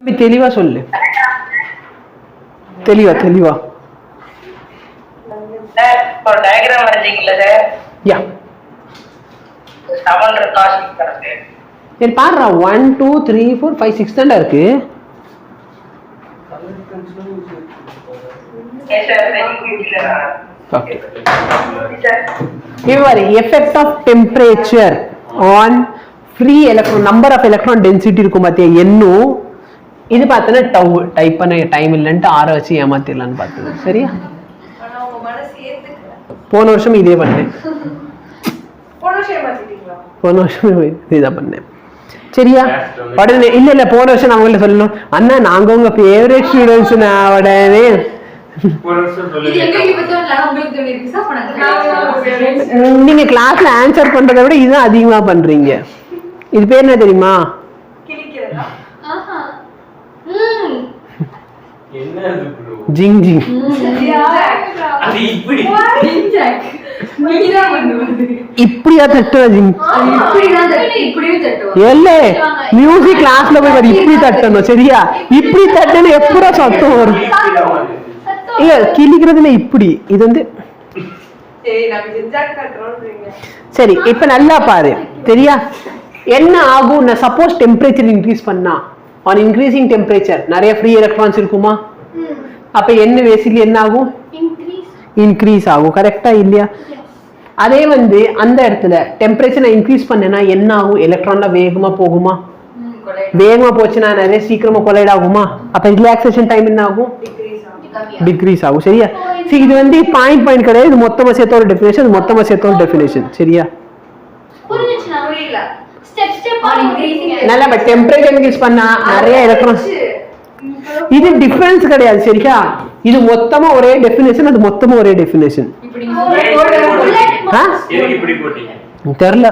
தெளிவா சொல்லு. தெளிவா தெளிவா இப்போ டயகிராம் வரைஞ்சீங்கல்ல சார்? யா. 7 இருக்கா 6 இருக்கு? சரி பாருடா 1 2 3 4 5 6 தான்டா இருக்கு. எஸ் சார் தெளிவா. ஓகே. இவ்வாறு effect of temperature on free electron number of electron density இருக்கும் பாத்தியா NO. இது பார்த்தனா டவ் டைப் பண்ண டைம் இல்லன்ட்டு ஆற வச்சு ஏமாத்திரலாம்னு பார்த்தது. சரியா? ஆனா உங்க மனசு ஏத்துக்கல. போன வருஷம் இதே பண்ணேன். போன வருஷம் ஏமாத்திட்டீங்களா? போன வருஷம் இதே பண்ணேன். சரியா? உடனே இல்ல போன வருஷம் நான் உங்கள்ட்ட சொல்லணும் அண்ணா நாங்க உங்க ஃபேவரட் ஸ்டூடெண்ட்ஸ் நான் உடனே நீங்க கிளாஸ்ல ஆன்சர் பண்றதை விட இதுதான் அதிகமா பண்றீங்க. இது பேர் என்ன தெரியுமா? ஜிங் ஜிங். இப்படியா தட்டுவா ஜிங்? இல்ல மியூசிக் கிளாஸ்ல போய் வர இப்படி தட்டணும். சரியா? இப்படி தட்டணும் எப்படா சத்தம் வரும்? இல்ல கிளிக்கிறதுல இப்படி இது வந்து சரி. இப்ப நல்லா பாரு. சரியா? என்ன ஆகும்? சப்போஸ் டெம்பரேச்சர் இன்க்ரீஸ் பண்ணா on increasing temperature நிறைய ஃப்ரீ எலக்ட்ரான்ஸ் இருக்குமா? அப்ப என்ன பேசிக்கலி என்ன ஆகும்? இன்க்ரீஸ் ஆகும். கரெக்டா இல்லையா? அதே வந்து அந்த இடத்துல டெம்பரேச்சர் நான் இன்க்ரீஸ் பண்ணேன்னா என்ன ஆகும்? எலக்ட்ரான்லாம் வேகமா போகுமா? வேகமா போச்சுன்னா நிறைய சீக்கிரமா கொலைட் ஆகுமா? அப்ப ரிலாக்ஸேஷன் டைம் என்ன ஆகும்? டிக்ரீஸ் ஆகும். சரியா? இது வந்து பாயிண்ட் கிடையாது. இது மொத்தமா சேர்த்த ஒரு டெஃபினேஷன். இது மொத்தமா சேர்த்த ஒரு டெஃபினேஷன். சரியா? நல்லா டெம்பரேச்சர் இன்க்ரீஸ் பண்ணா நிறைய எலக்ட்ரான்ஸ் இது டிஃபரன்ஸ் கிடையாது. சரியா? இது மொத்தமா ஒரே டெஃபினேஷன். அது மொத்தமா ஒரே டெஃபினேஷன். தெரியல.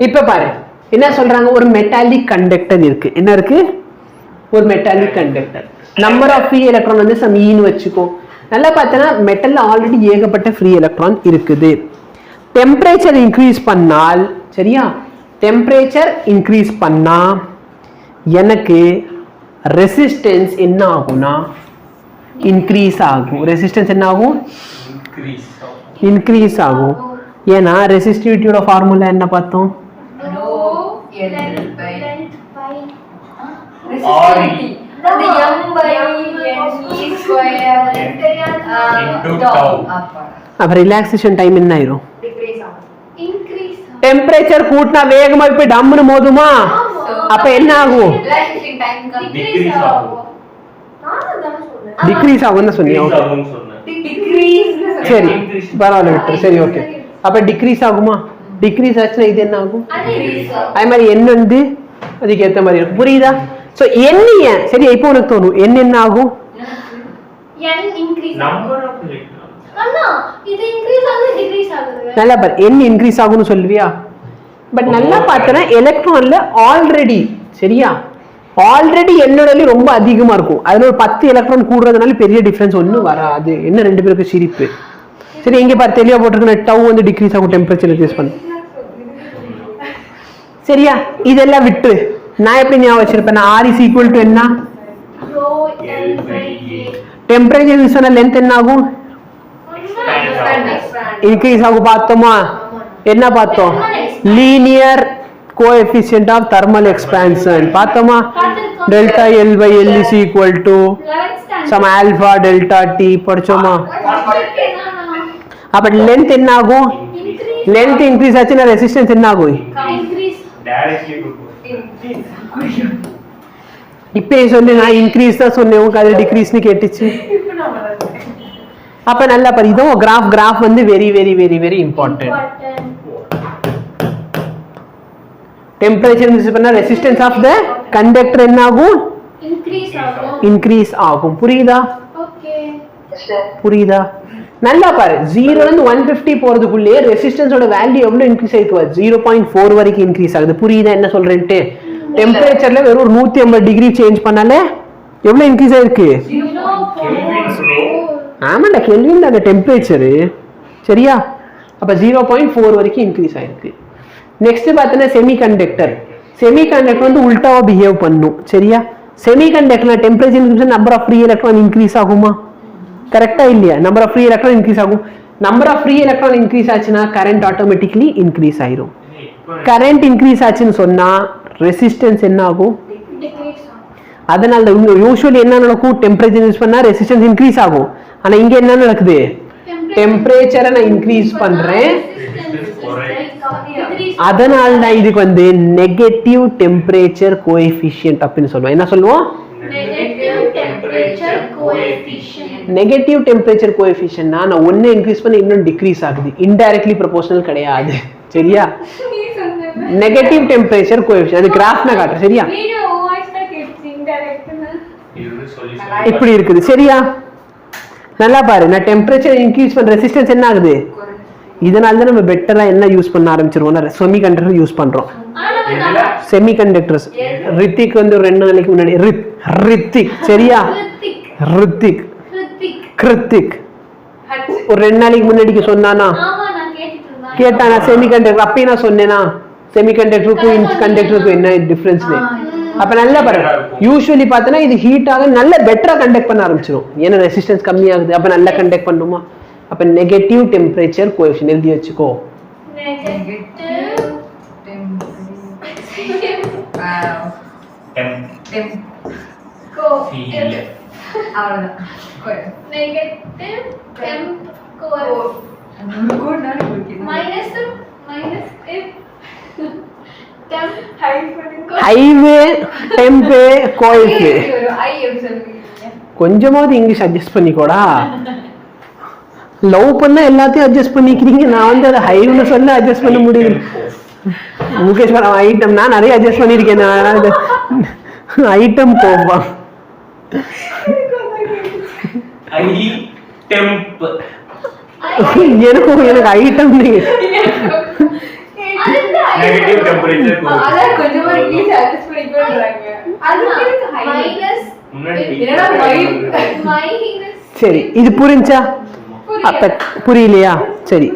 இப்ப பாரு என்ன சொல்றாங்க? ஒரு மெட்டாலிக் கண்டக்டர் இருக்கு. என்ன இருக்கு? ஒரு metallic conductor. Number of free electron வந்து சம் ஈன்னு வச்சுக்கோ. நல்லா பார்த்தனா மெட்டல்ல ஆல்ரெடி ஏகப்பட்ட ஃப்ரீ எலக்ட்ரான் இருக்குது. டெம்பரேச்சர் இன்க்ரீஸ் பண்ணால் சரியா? டெம்பரேச்சர் இன்க்ரீஸ் பண்ணா எனக்கு ரெசிஸ்டன்ஸ் என்ன ஆகும்னா இன்க்ரீஸ் ஆகும். ரெசிஸ்டன்ஸ் என்ன ஆகும்? இன்க்ரீஸ் ஆகும். ஏன்னா ரெசிஸ்டிவிட்டியோட ஃபார்முலா என்ன பார்த்தோம்? அப்ப ரிலாக்ஸேஷன் டைம் என்ன ஆயிரும்? டெம்பரேச்சர் கூட்டினா வேகமா போய் டம்னு மோதுமா? அப்ப என்ன ஆகும்? டிக்ரீஸ் ஆகும்னு சொன்னீங்க. சரி பரவாயில்ல விட்டு. சரி ஓகே. அப்ப டிக்ரீஸ் ஆகுமா? டிக்ரீஸ் ஆச்சுன்னா இது என்ன ஆகும்? அதே மாதிரி என்ன வந்து அதுக்கு ஏத்த மாதிரி இருக்கும். புரியுதா? சோ என்ன சரி இப்போ உனக்கு தோணும் என்ன ஆகும்? நல்லா பாரு n இன்க்ரீஸ் ஆகும்னு சொல்லுவியா? பட் நல்லா பார்த்தனா எலக்ட்ரான்ல ஆல்ரெடி சரியா? ஆல்ரெடி என்னோட ரொம்ப அதிகமா இருக்கும். அதுல ஒரு 10 எலக்ட்ரான் கூடுறதுனால பெரிய டிஃபரன்ஸ் ஒன்றும் வராது. என்ன ரெண்டு பேருக்கு சிரிப்பு. சரி எங்க பாரு தெளிவா போட்டிருக்கேன். டவ் வந்து டிக்ரீஸ் ஆகும் டெம்பரேச்சர் இன்க்ரீஸ் பண்ண. சரியா? இதெல்லாம் விட்டு நான் எப்படி ஞாபகம் வச்சிருப்பேன்? R is equal to என்ன? டெம்பரேச்சர் இன்க்ரீஸ் பண்ண லென்த் என்ன ஆகும்? இன்க்ரீஸ் ஆகும். பார்த்தோமா? என்ன பார்த்தோம்? Linear coefficient of thermal expansion பார்த்தோமா? Delta L by L is equal to some alpha delta T படிச்சோமா? அப்ப லென்த் என்ன ஆகும்? லென்த் இன்க்ரீஸ் ஆச்சுன்னா ரெசிஸ்டன்ஸ் என்ன ஆகும்? இப்ப சொல்லி நான் இன்க்ரீஸ் தான் சொன்னேன். உங்களுக்கு அது டிக்ரீஸ்னு கேட்டுச்சு. அப்ப நல்லா பாரு. இதுவும் கிராஃப் வந்து very very very very important. Temperature increase பண்ணா ரெசிஸ்டன்ஸ் ஆஃப் த கண்டக்டர் என்ன ஆகும்? இன்க்ரீஸ் ஆகும். புரியுதா? புரியுதா? நல்லா பாரு. 0 ல இருந்து 150 போறதுக்குள்ளே ரெசிஸ்டன்ஸோட வேல்யூ எவ்வளவு இன்க்ரீஸ் ஆயிருக்கு? 0.4 வரைக்கும் இன்க்ரீஸ் ஆகுது. புரியுதா என்ன சொல்றேன்ட்டு? டெம்பரேச்சர்ல வெறும் 150 டிகிரி சேஞ்ச் பண்ணாலே எவ்வளவு இன்க்ரீஸ் ஆயிருக்கு? ஆமாண்டா கெல்வின் அந்த டெம்பரேச்சர். சரியா? அப்ப 0.4 வரைக்கும் இன்க்ரீஸ் ஆயிருக்கு. நெக்ஸ்ட் பார்த்தீங்கன்னா செமிகண்டக்டர். செமிகண்டக்டர் வந்து உல்டாவா பிஹேவ் பண்ணும். சரியா? செமிகண்டக்டர்ல temperature increase number of free electron increase ஆகுமா? கரெக்டா இல்லையா? Number of free electron increase ஆகும். Number of free electron increase ஆச்சுன்னா கரண்ட் ஆட்டோமேட்டிக்கலி இன்க்ரீஸ் ஆயிரும். கரண்ட் இன்க்ரீஸ் ஆச்சுன்னு சொன்னா ரெசிஸ்டன்ஸ் என்ன ஆகும்? அதனால யூசுவலி என்ன நடக்கும்? டெம்பரேச்சர் இன்க்ரீஸ் பண்ணா ரெசிஸ்டன்ஸ் இன்க்ரீஸ் ஆகும். ஆனா இங்க என்ன நடக்குது? டெம்பரேச்சரை நான் இன்க்ரீஸ் பண்றேன், அதனால தான் இதுக்கு வந்து நெகட்டிவ் டெம்பரேச்சர் கோஎஃபிஷியன்ட் அப்படின்னு சொல்லுவோம். என்ன சொல்லுவோம்? நெகட்டிவ் டெம்பரேச்சர் கோஎஃபிஷியன்ட்னா நான் ஒன்னு இன்க்ரீஸ் பண்ண இன்னும் டிக்ரீஸ் ஆகுது. இன்டைரக்ட்லி ப்ரொபோர்ஷனல் கிடையாது. சரியா? நெகட்டிவ் டெம்பரேச்சர் கோஎஃபிஷியன்ட் அது கிராஃப் நான் காட்டுறேன். சரியா? இப்படி இருக்குது. சரியா? நல்லா பாரு, நான் டெம்பரேச்சர் இன்க்ரீஸ் பண்ண ரெசிஸ்டன்ஸ் என்ன ஆகுது? இதனால தான் நம்ம பெட்டரா என்ன யூஸ் பண்ண ஆரம்பிச்சிருவோம்? செமிகண்டக்டர் யூஸ் பண்றோம். செமிகண்டக்டர்ஸ் ரித்திக் வந்து ஒரு 2 நாளைக்கு முன்னாடி ரித்திக், சரியா? ரித்திக் கிருத்திக் ஒரு 2 நாளைக்கு முன்னாடிக்கு சொன்னானா? கேட்டானா செமிகண்டக்டர்? அப்பயே நான் சொன்னேனா செமிகண்டக்டருக்கும் கண்டக்டருக்கும் என்ன டிஃபரன்ஸ்? அப்ப நல்லா பாருங்க, யூசுவலி பார்த்தனா இது ஹீட் ஆக நல்ல பெட்டரா கண்டக்ட் பண்ண ஆரம்பிச்சிடும். ஏன்னா ரெசிஸ்டன்ஸ் கம்மியாகுது, அப்ப நல்லா கண்டக்ட் பண்ணுமா? அப்ப நெகட்டிவ் டெம்பரேச்சர் கோஎஃபிஷியன்ட் எழுதி வச்சுக்கோ. ஹைவே டெம்பே கோயிஃபி கொஞ்சமாவது இங்கிலீஷ் அட்ஜஸ்ட் பண்ணிக்கோடா. லவ் பண்ண எல்லாத்தையும் அட்ஜஸ்ட் பண்ணிக்கிறீங்க, நான் வந்து அதை ஹைவ்னு சொல்ல அட்ஜஸ்ட் பண்ண முடியும். முகேஷ் ஐட்டம் நான் நிறைய அட்ஜஸ்ட் பண்ணிருக்கேன். ஐட்டம் போவா எனக்கும் எனக்கு ஐட்டம் நெகட்டிவ் டெம்பரேச்சர் கொஞ்சமா இங்கிலீஷ் அட்ஜஸ்ட் பண்ணிக்கோங்கறாங்க. அதுக்கு மைனஸ் சரி, இது புரிஞ்சா? அப்ப புரியலையா? சரி,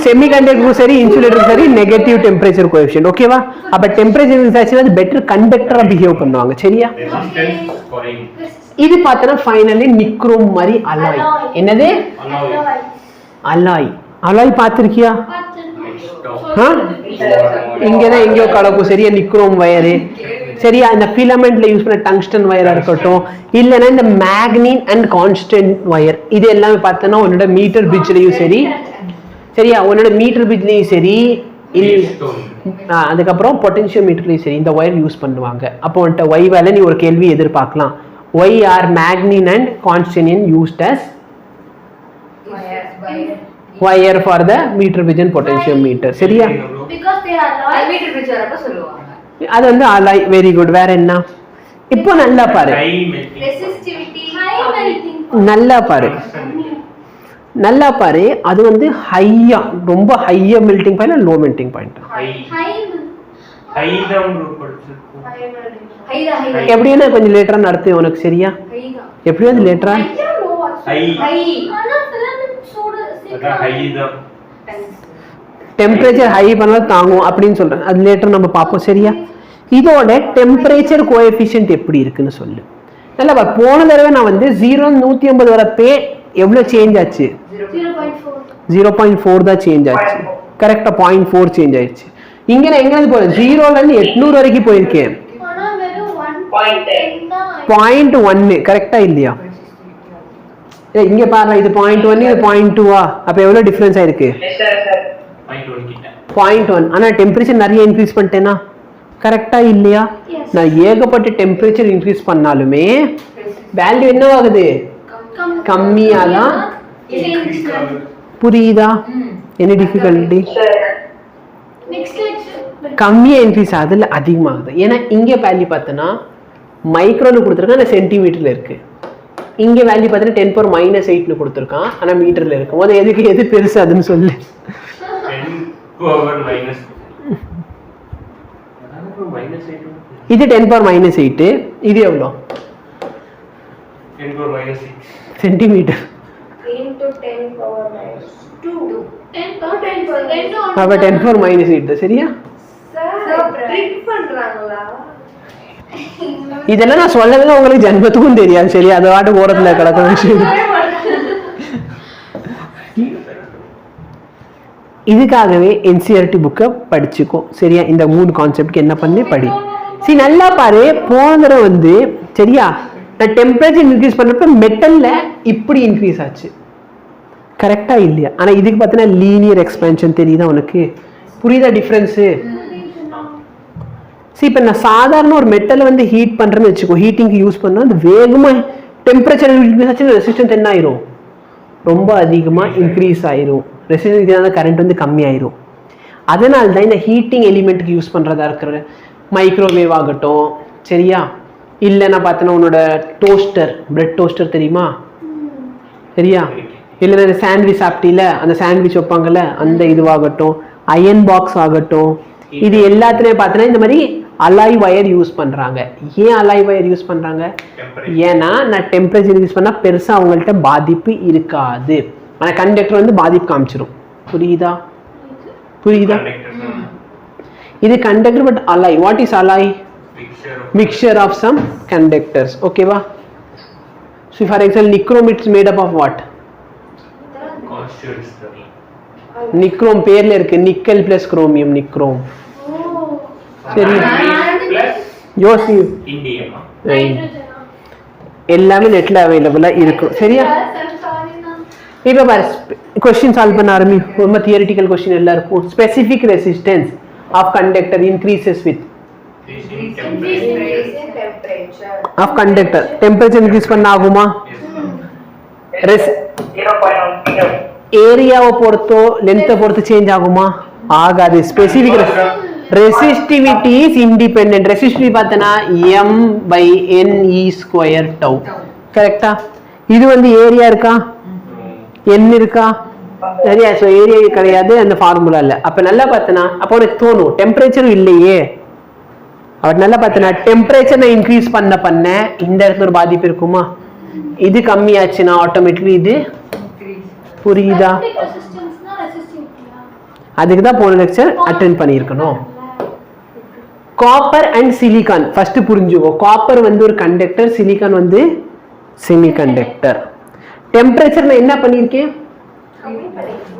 செமிகண்டக்டருக்கும் சரி இன்சுலேட்டருக்கும் சரி நெகட்டிவ் டெம்பரேச்சர் கோஎஃபிஷியன்ட். ஓகேவா? அப்ப டெம்பரேச்சர் இன்க்ரீஸ் ஆச்சுன்னா அது பெட்டர் கண்டக்டரா பிஹேவ் பண்ணுவாங்க. சரியா? இது பார்த்தா ஃபைனலி நிக்ரோம் மாதிரி அலாய். என்னது? அலாய். அலாய் பார்த்திருக்கியா? இங்கதான் எங்கேயோ கலக்கும். சரியா? Nichrome wire. சரியா? இந்த ஃபிலமெண்ட்ல யூஸ் பண்ண டங்ஸ்டன் வயரா இருக்கட்டும், இல்லைன்னா இந்த மேக்னீன் அண்ட் கான்ஸ்டன்ட் வயர், இது எல்லாமே பார்த்தோன்னா உன்னோட மீட்டர் பிரிட்ஜ்லயும் சரி, சரியா, உன்னோட மீட்டர் பிரிட்ஜ்லயும் சரி, அதுக்கப்புறம் பொட்டன்ஷியல் மீட்டர்லயும் சரி இந்த ஒயர் யூஸ் பண்ணுவாங்க. அப்போ உன்கிட்ட ஒய் வேலை நீ ஒரு கேள்வி எதிர்பார்க்கலாம். Why are manganin and constantan used as wire for the meter bridge and potentiometer. சரியா? because they are alloy meter bridge வரப்ப சொல்லுவாங்க. அது வந்து alloy. Very good. வேற என்ன? இப்போ நல்லா பாரு, resistivity, high melting, நல்லா பாரு, நல்லா பாரு. அது வந்து ஹையா, ரொம்ப ஹையா melting point, low melting point. high தான் படிச்சிருக்கோம். high எப்படின்னா கொஞ்சம் லேட்டரா நடத்து உனக்கு. சரியா? எப்படியும் அது லேட்டரா டெம்பரேச்சர் ஹை பண்ணா தாங்கும் அப்படின்னு சொல்றேன். அது லேட்டர் நம்ம பார்ப்போம். சரியா? இதோட டெம்பரேச்சர் கோஎஃபிஷியன்ட் எப்படி இருக்குன்னு சொல்லு. நல்லா பாரு, போன தடவை நான் வந்து 0-150 வரப்பே எவ்வளவு சேஞ்ச் ஆச்சு? 0.4 தான் சேஞ்ச் ஆச்சு. கரெக்டா 0.4 சேஞ்ச் ஆயிடுச்சு. இங்க நான் எங்க இருந்து போறேன்? 0ல இருந்து 800 வரைக்கும் போயிருக்கேன். 0.1 கரெக்டா இல்லையா? இங்க பாருங்க, இது 0.1 இது 0.2வா? அப்ப எவ்வளவு டிஃபரன்ஸ் ஆயிருக்கு? 0.1. ஆனா டெம்பரேச்சர் நிறைய இன்க்ரீஸ் பண்ணிட்டேனா? கரெக்டா இல்லையா? நான் ஏகப்பட்ட டெம்பரேச்சர் இன்க்ரீஸ் பண்ணாலுமே வேல்யூ என்ன ஆகுது? கம்மியாதான். புரியுதா? என்ன டிஃபிகல்ட்டி? கம்மியா இன்க்ரீஸ் ஆகுது இல்ல அதிகமாகுது? ஏன்னா இங்க வேல்யூ பார்த்தனா மைக்ரோல கொடுத்துருக்கேன், ஆனா சென்டிமீட்டர்ல இருக்கு. இங்க வேல்யூ பார்த்தா 10⁻⁸ கொடுத்துருக்கான், ஆனா மீட்டர்ல இருக்கு. போது எதுக்கு எது பெருசு அதுன்னு சொல்லு. 10⁻⁻8 இது 10⁻⁸. இது எவ்வளோ? 10⁻⁶ சென்டிமீட்டர். அப்ப 10⁻⁸. சரியா? ட்ரிக் பண்றாங்களா? இதெல்லாம் நான் சொல்லவே உங்களுக்கு ஜென்மத்துக்கும் தெரியாது. சரி, அதை வாட்டு ஓரத்துல கிடக்க விஷயம். இதுக்காகவே என்சிஆர்டி புக்கை படிச்சுக்கோ. சரியா? இந்த 3 கான்செப்ட்க்கு என்ன பண்ணி படி. சரி, நல்லா பாரு. போன தடவை வந்து சரியா, நான் டெம்பரேச்சர் இன்க்ரீஸ் பண்றப்ப மெட்டல்ல இப்படி இன்க்ரீஸ் ஆச்சு. கரெக்டா இல்லையா? ஆனா இதுக்கு பார்த்தீங்கன்னா லீனியர் எக்ஸ்பென்ஷன். தெரியுதா உனக்கு? புரியுதா டிஃபரன்ஸு? சரி, இப்போ நான் சாதாரண ஒரு மெட்டலை வந்து ஹீட் பண்ணுறேன்னு வச்சுக்கோ, ஹீட்டிங்க்கு யூஸ் பண்ணால் அது வேகமாக டெம்பரேச்சர் இன்க்ரீஸ் ஆச்சுன்னா ரெசிஸ்டன்ஸ் என்ன ஆயிரும்? ரொம்ப அதிகமாக இன்க்ரீஸ் ஆயிரும். ரெசிஸ்டன்ஸ் கரண்ட் வந்து கம்மியாயிரும். அதனால தான் இந்த ஹீட்டிங் எலிமெண்ட்டுக்கு யூஸ் பண்ணுறதா இருக்கிற மைக்ரோவேவ் ஆகட்டும், சரியா, இல்லைன்னா பார்த்தோன்னா உன்னோட டோஸ்டர், பிரெட் டோஸ்டர் தெரியுமா? சரியா? இல்லைன்னா இந்த சாண்ட்விச் சாப்பிட்டீல, அந்த சாண்ட்விச் வைப்பாங்கல்ல, அந்த இதுவாகட்டும், அயன் பாக்ஸ் ஆகட்டும், இது எல்லாத்துலேயும் பார்த்தோன்னா இந்த மாதிரி அலாய் வயர் யூஸ் பண்ணுறாங்க. ஏன் அலாய் வயர் யூஸ் பண்ணுறாங்க? ஏன்னா நான் டெம்பரேச்சர் யூஸ் பண்ணால் பெருசாக அவங்கள்ட்ட பாதிப்பு இருக்காது, ஆனால் கண்டக்டர் வந்து பாதிப்பு காமிச்சிடும். புரியுதா? புரியுதா? இது conductor, but alloy. What is alloy? Mixture of some conductors. ஓகேவா? So for example, nichrome is made up of what? Nichrome பேர்ல இருக்கு, நிக்கல் பிளஸ் குரோமியம், நிக்ரோம். சரி, யோசி. எல்லாமே நெட்ல அவைலபிளா இருக்கும். சரியா? இப்போ பாரு, क्वेश्चन சால்வ் பண்ண ஆரம்பி. ரொம்ப தியரிட்டிக்கல் क्वेश्चन எல்லாம் இருக்கும். Specific resistance of conductor increases with of conductor. Temperature increase பண்ண ஆகுமா? ஏரியாவை பொறுத்தோ லென்த்தை பொறுத்து சேஞ்ச் ஆகுமா? ஆகாது. Specific resistivity is independent. Resistivity பார்த்தனா m/ne² டவு. கரெக்டா? இது வந்து ஏரியா இருக்கா? n இருக்கா? சரியா? ஸோ ஏரியா கிடையாது, அந்த ஃபார்முலா இல்லை. அப்போ நல்லா பார்த்தனா, அப்போ உனக்கு தோணும் டெம்பரேச்சரும் இல்லையே. அவர் நல்லா பார்த்தனா டெம்பரேச்சர் நான் இன்க்ரீஸ் பண்ண இந்த இடத்துல ஒரு பாதிப்பு இருக்குமா? இது கம்மியாச்சுன்னா ஆட்டோமேட்டிக்லி இது. புரியுதா? அதுக்கு தான் போன லெக்சர் அட்டெண்ட் பண்ணியிருக்கணும். காப்பர் அண்ட் சிலிகான் ஃபர்ஸ்ட் புரிஞ்சுக்கோ. காப்பர் வந்து ஒரு கண்டக்டர், சிலிகான் வந்து செமிகண்டக்டர். டெம்பரேச்சர் நான் என்ன பண்ணியிருக்கேன்?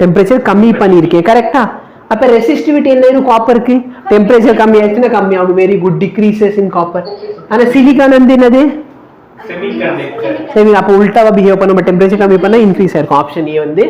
டெம்பரேச்சர் கம்மி பண்ணியிருக்கேன். கரெக்டா? அப்ப ரெசிஸ்டிவிட்டி என்ன இருக்கும்? காப்பருக்கு டெம்பரேச்சர் கம்மி ஆயிடுச்சுன்னா கம்மி ஆகும். வெரி குட், டிக்ரீசஸ் இன் காப்பர். ஆனா சிலிகான் வந்து என்னது? செமிகண்டக்டர். சரி, அப்போ உல்டாவா பிஹேவ் பண்ண, டெம்பரேச்சர் கம்மி பண்ணா இன்க்ரீஸ் ஆயிருக்கும். ஆப்ஷன் ஏ வந்து